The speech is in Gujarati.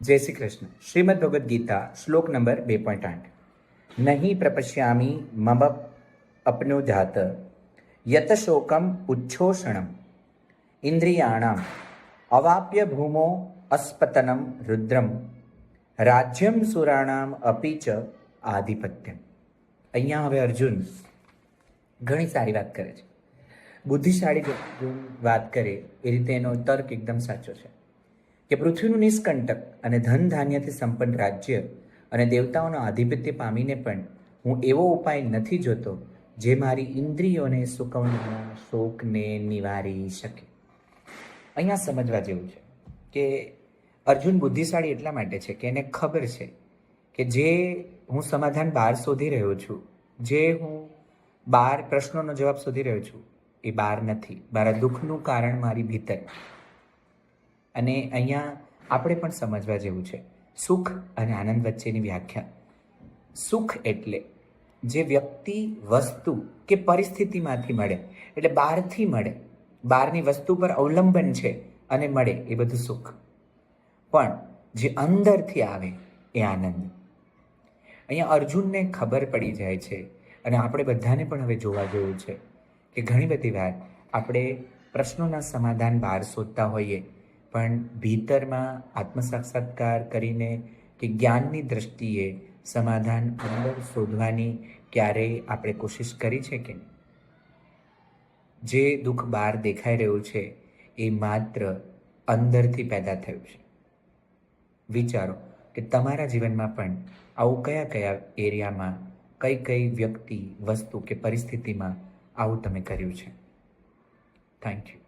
જય શ્રી કૃષ્ણ. શ્રીમદ ભગવદ્ ગીતા શ્લોક નંબર 2.8. નહીં પ્રપશ્યામી મમ અપનો જાત યત શોકમ ઉચ્છોષણમ ઇન્દ્રિયાણામ અવાપ્ય ભૂમો અસ્પતનમ રુદ્રમ રાજ્યમ સુરાણામ અપી ચ આધિપત્યમ. અહીંયા હવે અર્જુન ઘણી સારી વાત કરે છે. બુદ્ધિશાળી અર્જુન વાત કરે એ રીતે એનો તર્ક એકદમ સાચો છે કે પૃથ્વીનું નિષ્કંટક અને ધન ધાન્યથી સંપન્ન રાજ્ય અને દેવતાઓનો આધિપત્ય પામીને પણ હું એવો ઉપાય નથી જોતો જે મારી ઇન્દ્રિયોને સુકવણા શોકને નિવારી શકે. અહીંયા સમજવા જેવું છે કે અર્જુન બુદ્ધિશાળી એટલા માટે છે કે એને ખબર છે કે જે હું સમાધાન બહાર શોધી રહ્યો છું, જે હું બહાર પ્રશ્નોનો જવાબ શોધી રહ્યો છું, એ બહાર નથી. મારા દુઃખનું કારણ મારી ભીતર. અને અહીંયા આપણે પણ સમજવા જેવું છે સુખ અને આનંદ વચ્ચેની વ્યાખ્યા. સુખ એટલે જે વ્યક્તિ, વસ્તુ કે પરિસ્થિતિમાંથી મળે, એટલે બહારથી મળે, બહારની વસ્તુ પર અવલંબન છે અને મળે, એ બધું સુખ. પણ જે અંદરથી આવે એ આનંદ. અહીંયા અર્જુનને ખબર પડી જાય છે અને આપણે બધાને પણ હવે જોવા જેવું છે કે ઘણી બધી વાર આપણે પ્રશ્નોના સમાધાન બહાર શોધતા હોઈએ, પણ ભીતરમાં આત્મસાક્ષાત્કાર કરીને કે જ્ઞાનની દ્રષ્ટિએ સમાધાન અંદર શોધવાની ક્યારેય આપણે કોશિશ કરી છે કે નહીં? જે દુઃખ બહાર દેખાઈ રહ્યું છે એ માત્ર અંદરથી પેદા થયું છે. વિચારો કે તમારા જીવનમાં પણ આવું કયા કયા એરિયામાં, કઈ કઈ વ્યક્તિ, વસ્તુ કે પરિસ્થિતિમાં આવું તમે કર્યું છે. Thank you.